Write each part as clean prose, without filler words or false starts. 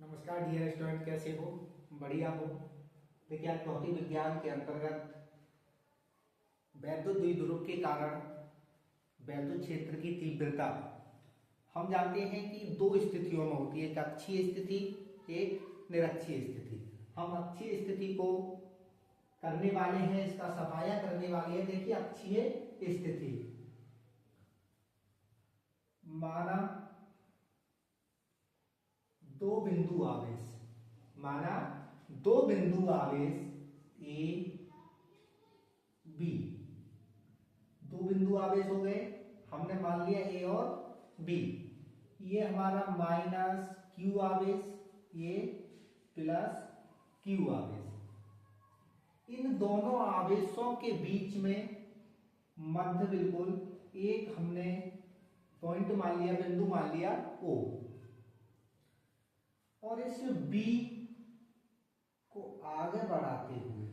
नमस्कार dear student, कैसे हो? बढ़िया हो? देखिए, आज भौतिक विज्ञान के अंतर्गत वैद्युत द्विध्रुव के कारण वैद्युत क्षेत्र की तीव्रता हम जानते हैं कि दो स्थितियों में होती है, एक अक्षीय स्थिति, एक निरक्षीय स्थिति। हम अक्षीय स्थिति को करने वाले हैं, इसका सफाया करने वाले हैं। देखिए, अक्षीय स्थिति माना दो बिंदु आवेश ए बी, दो बिंदु आवेश हो गए। हमने मान लिया ए और बी। ये हमारा माइनस क्यू आवेश, ये प्लस क्यू आवेश। इन दोनों आवेशों के बीच में मध्य बिल्कुल एक हमने पॉइंट मान लिया, बिंदु मान लिया ओ, और इस बी को आगे बढ़ाते हुए,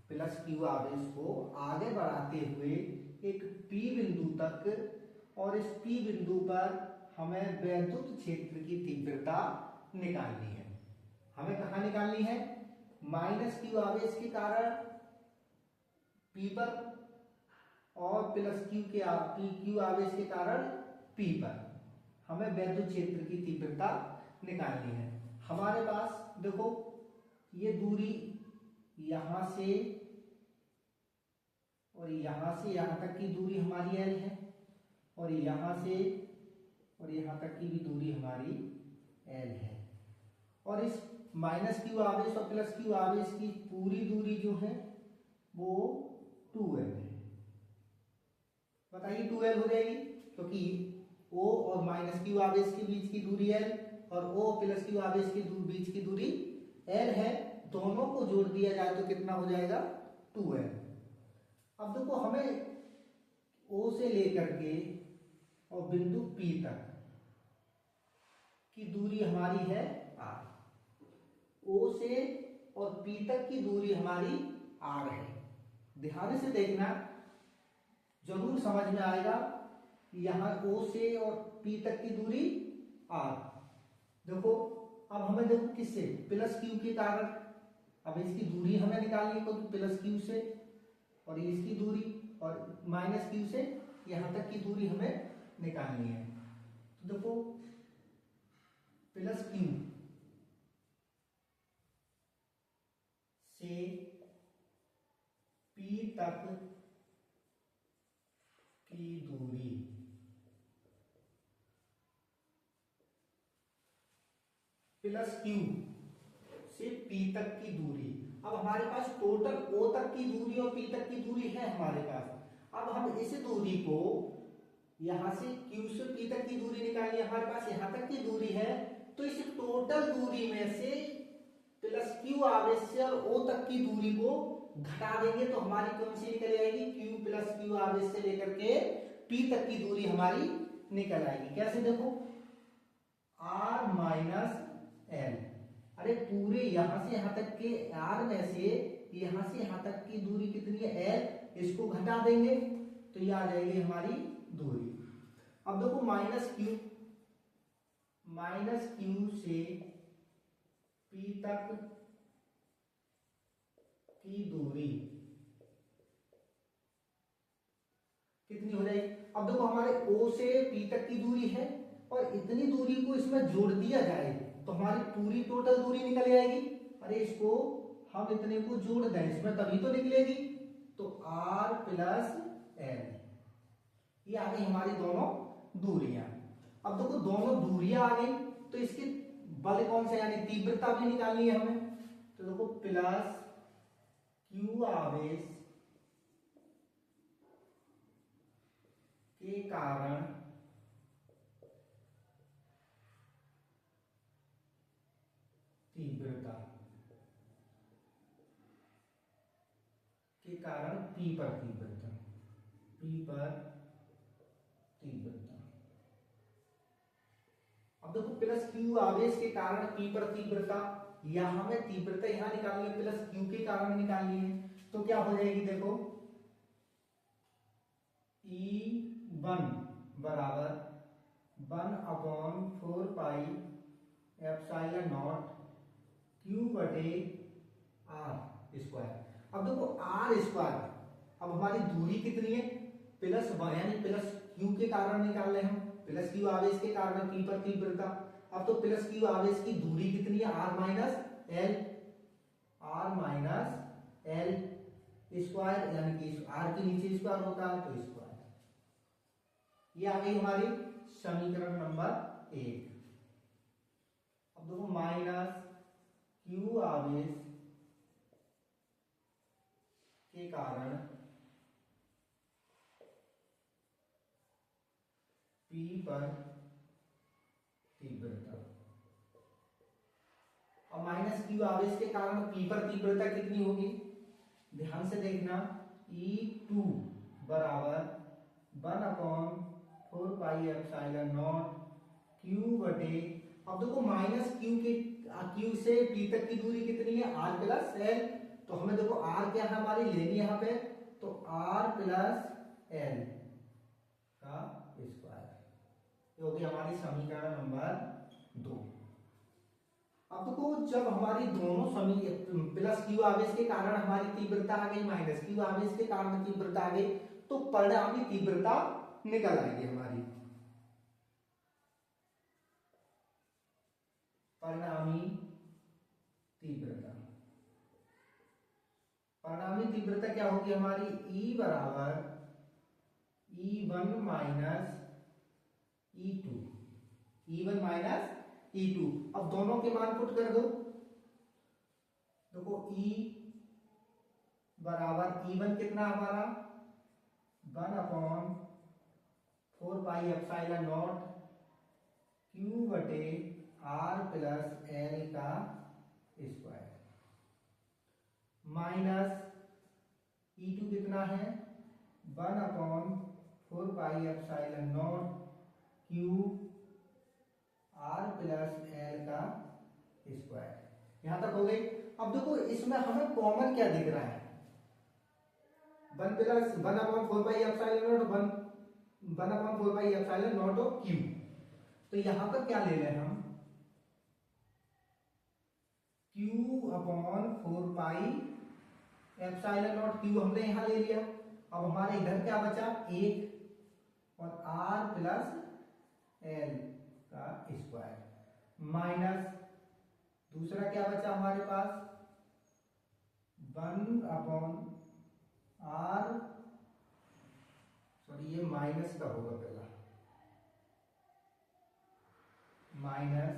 प्लस क्यू आवेश को आगे बढ़ाते हुए एक पी बिंदु तक, और इस पी बिंदु पर हमें वैद्युत क्षेत्र की तीव्रता निकालनी है। हमें कहाँ निकालनी है? माइनस क्यू आवेश के कारण पी पर और प्लस क्यू आवेश के कारण पी पर हमें वैद्युत क्षेत्र की तीव्रता निकालनी है। हमारे पास देखो, ये दूरी यहां से और यहां से यहां तक की दूरी हमारी एल है, और यहां से और यहां तक की भी दूरी हमारी एल है, और इस माइनस क्यू आवेश और प्लस क्यू आवेश की पूरी दूरी जो है वो 2l है। बताइए 2l हो जाएगी, क्योंकि O और माइनस क्यू आवेश के बीच की दूरी l और O प्लस क्यू आवेश के बीच की दूरी l है। दोनों को जोड़ दिया जाए तो कितना हो जाएगा? 2l। अब देखो, हमें O से लेकर के और बिंदु P तक की दूरी हमारी है r। O से और P तक की दूरी हमारी r है। ध्यान से देखना, जरूर समझ में आएगा। यहां O से और P तक की दूरी r। देखो, अब हमें देखो किससे? प्लस क्यू के कारण। अब इसकी दूरी हमें निकालनी है, क्योंकि प्लस क्यू से और इसकी दूरी और माइनस क्यू से यहां तक की दूरी हमें निकालनी है। तो देखो, प्लस क्यू से P तक की दूरी प्लस क्यू से P तक की दूरी। अब हमारे पास टोटल O तक की दूरी और P तक की दूरी है हमारे पास। अब हम इस दूरी को यहां से Q से P तक की दूरी निकालनी है, हमारे पास यहां तक की दूरी है। तो इस टोटल दूरी में से प्लस क्यू आवेश से और O तक की दूरी को घटा देंगे तो हमारी कौन सी निकल आएगी? Q प्लस क्यू आवेश से लेकर के P तक की दूरी हमारी निकल आएगी। कैसे? देखो, R माइनस एल। अरे पूरे यहां से यहां तक के R में से यहां से यहां तक की दूरी कितनी है? L। इसको घटा देंगे तो ये आ जाएगी हमारी दूरी। अब देखो, माइनस क्यू से P तक की दूरी कितनी हो जाएगी? अब देखो, हमारे O से P तक की दूरी है, और इतनी दूरी को इसमें जोड़ दिया जाए तो हमारी पूरी टोटल दूरी निकल जाएगी। अरे इसको हम इतने को जोड़ दें इसमें तभी तो निकलेगी। तो R प्लस L, ये आ गई हमारी दोनों दूरियां। अब देखो, दोनों दूरियां आ गई तो इसके बल कौन से, यानी तीव्रता भी निकालनी है हमें। तो देखो, प्लस क्यू आवेश के कारण तीव्रता के कारण P पर तीव्रता, अब देखो, प्लस क्यू आवेश के कारण P पर तीव्रता, या हमें तीव्रता यहां निकालनी है, प्लस क्यू के कारण निकालनी है। तो क्या हो जाएगी? देखो, E1 बराबर 1/4 पाई एप्सिलॉन नॉट क्यू बटे आर स्क्वायर। अब देखो आर स्क्वायर, अब हमारी दूरी कितनी है, प्लस वन, यानी प्लस क्यू के कारण निकाल रहे हम, प्लस क्यू आवेश के कारण पी पर तीव्रता। अब तो प्लस क्यू आवेश की दूरी कितनी है, R minus L, R minus L square, यानी कि आर के नीचे स्क्वायर होता है तो स्क्वायर। ये आ गई हमारी समीकरण नंबर 1। अब देखो माइनस क्यू आवेश के कारण पी पर तीव्रता, और माइनस क्यू आवेश के कारण पी पर तीव्रता कितनी होगी, ध्यान से देखना, E2 बराबर 1/4 पाई एप्सिलॉन नॉट क्यू बटे, अब देखो माइनस क्यू के क्यू से पी तक की दूरी कितनी है, आर प्लस एल, तो हमें देखो आर क्या है हमारी लेनी यहाँ पे, तो आर प्लस एल का स्क्वायर, ये होगी हमारी समीकरण नंबर 2। अब देखो जब हमारी दोनों प्लस क्यू आवेश के कारण हमारी तीव्रता आ गई, माइनस क्यू आवेश के कारण तीव्रता आ गई, तो परिणामी तीव्रता निकल आएगी हमारी, परिणामी तीव्रता। परिणामी तीव्रता क्या होगी हमारी, E बराबर E1 minus E2, E1 minus E2। अब दोनों के मान पुट कर दो, देखो E बराबर E1 कितना हमारा 1/4 पाई एप्सिलॉन नॉट क्यू बटे आर प्लस एल का स्क्वायर, माइनस E2 कितना है 1/4 pi epsilon not Q R plus L का स्क्वायर। यहां तक हो गई। अब देखो इसमें हमें कॉमन क्या दिख रहा है, 1/4 pi epsilon not 1/4 pi epsilon not of Q, तो यहां पर क्या ले लें हम, Q/4 pi epsilon not Q हमने यहां ले लिया। अब हमारे इधर क्या बचा, 1 और आर प्लस एल का स्क्वायर, माइनस दूसरा क्या बचा हमारे पास 1/r, सॉरी ये माइनस का होगा पहला, माइनस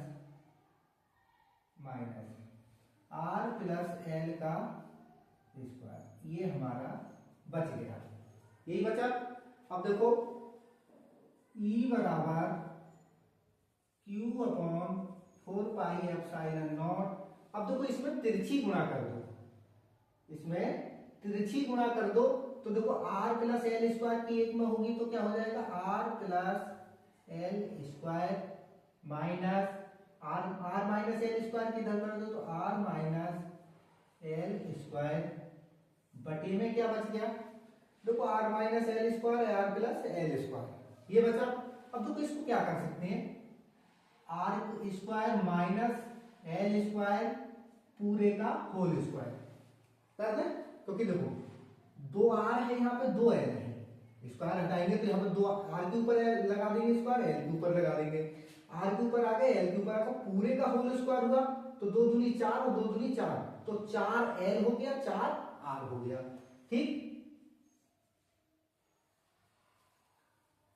आर प्लस एल का स्क्वायर, ये हमारा बच गया, यही बचा। अब देखो E बराबर Q/4 पाई एप्सिलॉन नॉट, अब देखो इसमें तिरछी गुणा कर दो, इसमें तिरछी गुणा कर दो, तो देखो r प्लस एल स्क्वायर की एक में होगी तो क्या हो जाएगा, r plus L square minus R minus L square की इधर कर दो तो r माइनस एल स्क्वायर बटे में क्या बच गया, देखो r minus L square r plus L square, ये बचा। अब देखो इसको क्या कर सकते हैं, R square minus L square पूरे का होल स्क्वायर कर दें, क्योंकि देखो 2r है यहाँ पे 2l है, स्क्वायर हटाएंगे तो यहाँ पे 2r के ऊपर लगा देंगे स्क्वायर, l के ऊपर लगा देंगे, r के ऊपर आ गए l के ऊपर आ गया, पूरे का होल स्क्वायर हुआ तो 2 दूनी 4 और 2 दूनी 4, तो 4l हो गया 4r हो गया। ठीक,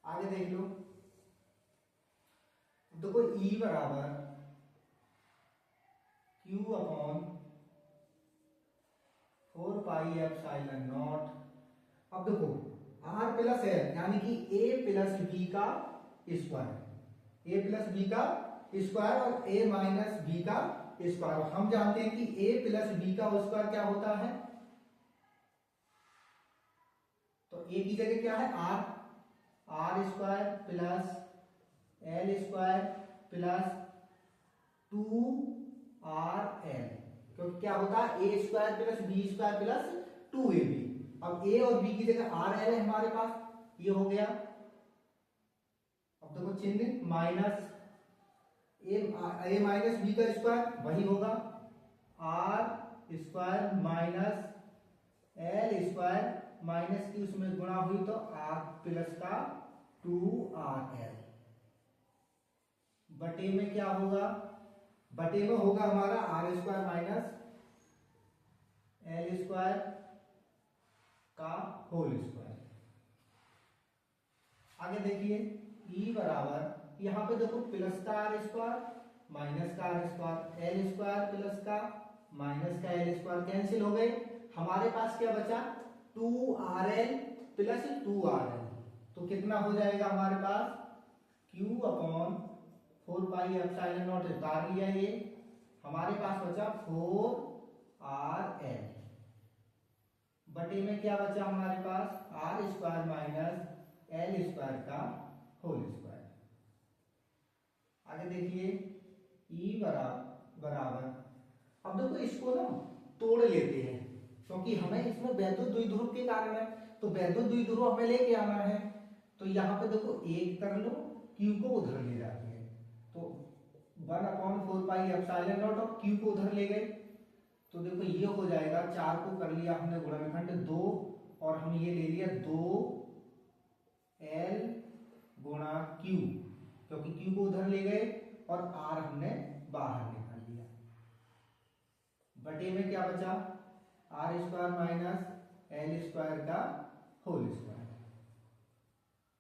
आगे देख लो, देखो E बराबर Q/4 पाई एप्सिलॉन नॉट, अब देखो R प्लस एल यानी कि A प्लस बी का स्क्वायर, A प्लस बी का स्क्वायर और A माइनस बी का स्क्वायर, हम जानते हैं कि A प्लस बी का स्क्वायर क्या होता है, तो A की जगह क्या है R square plus L square plus 2RL, क्योंकि क्या होता है A square plus B square plus 2ab, अब a और b की जगह RL है हमारे पास, ये हो गया। अब देखो चिन्ह माइनस ए माइनस बी का स्क्वायर वही होगा R square minus L square minus की उसमें गुणा हुई तो आर प्लस का 2RL बटे में क्या होगा, बटे में होगा हमारा R square minus L square का होल स्क्वायर। आगे देखिए E बराबर यहां पे देखो प्लस का आर स्क्वायर माइनस का R square, L square plus का माइनस का एल स्क्वायर कैंसिल हो गए। हमारे पास क्या बचा 2RL प्लस 2RL, तो कितना हो जाएगा हमारे पास Q upon 4 pi epsilon not उतार लिया, ये हमारे पास बचा 4RL बटे में क्या बचा हमारे पास R square minus L square का होल स्क्वायर। आगे देखिए E बराबर अब देखो इसको ना तोड़ लेते हैं क्योंकि हमें इसमें वैद्युत द्विध्रुव के कारण है, तो वैद्युत द्विध्रुव हमें लेके आना है। तो यहाँ पे देखो एक कर लो, Q को उधर ले जाते हैं तो 1/4 पाई एप्सिलॉन नॉट और Q को उधर ले गए तो देखो ये हो जाएगा, 4 को कर लिया हमने गुणनखंड 2 और हम ये ले लिया 2L गुणा Q क्योंकि Q को उधर ले गए और R हमने बाहर निकाल लिया। बटे में क्या बचा R square minus L square का होल स्क्वायर।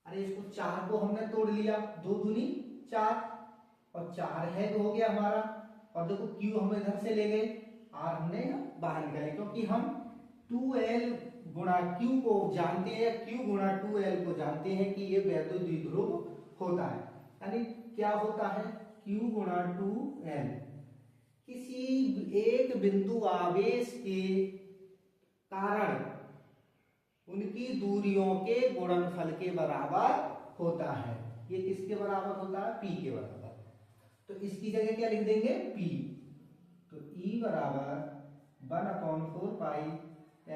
अरे इसको 4 को हमने तोड़ लिया, 2 दूनी 4 और 4 है तो हो गया हमारा, और देखो Q हम इधर से ले गए, R हमने बाहर निकाले क्योंकि हम 2L गुणा Q को जानते हैं, Q गुणा 2L को जानते हैं कि ये वैद्युत द्विध्रुव होता है। यानी क्या होता है Q गुणा 2L किसी एक बिंदु आवेश के कारण उनकी दूरियों के गुणनफल के बराबर होता है। ये किसके बराबर होता है P के बराबर। तो इसकी जगह क्या लिख देंगे P, तो E बराबर 1/4 पाई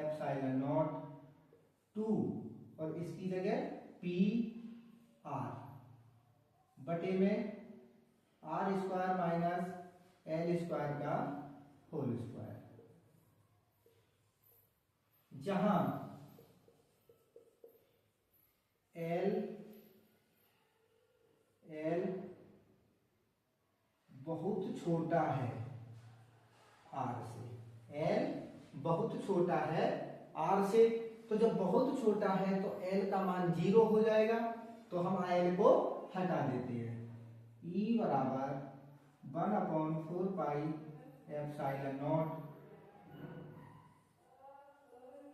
एप्सिलॉन नॉट 2 और इसकी जगह P R बटे में R square minus L square का होल स्क्वायर, जहां एल बहुत छोटा है आर से, एल बहुत छोटा है आर से, तो जब बहुत छोटा है तो एल का मान 0 हो जाएगा, तो हम एल को हटा देते हैं। E बराबर 1/4 पाई एप्सिलॉन नॉट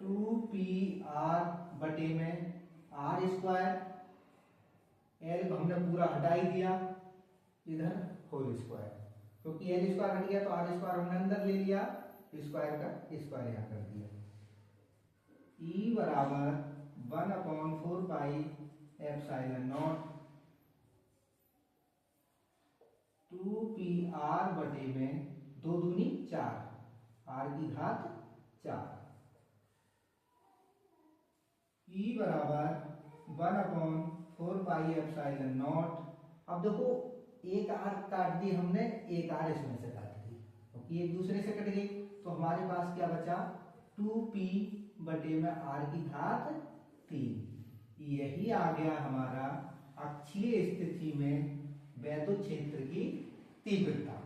2PR बटे में आर स्क्वायर, एल हमने पूरा हटा ही दिया इधर होल स्क्वायर, क्योंकि एल स्क्वायर हट गया तो आर स्क्वायर हमने अंदर ले लिया, स्क्वायर का स्क्वायर यहां कर दिया। E बराबर 1/4 पाई एप्सिलॉन नॉट 2PR बटे में 2 दूनी 4 R की घात 4। E बराबर 1/4 पाई एप्सिलॉन नॉट। अब देखो एक R काट दी हमने, एक R इसमें से काट दी क्योंकि एक दूसरे से कट गई, तो हमारे पास क्या बचा 2P बटे में R की घात 3। यही आ गया हमारा अक्षीय स्थिति में वैद्युत क्षेत्र की तीव्रता।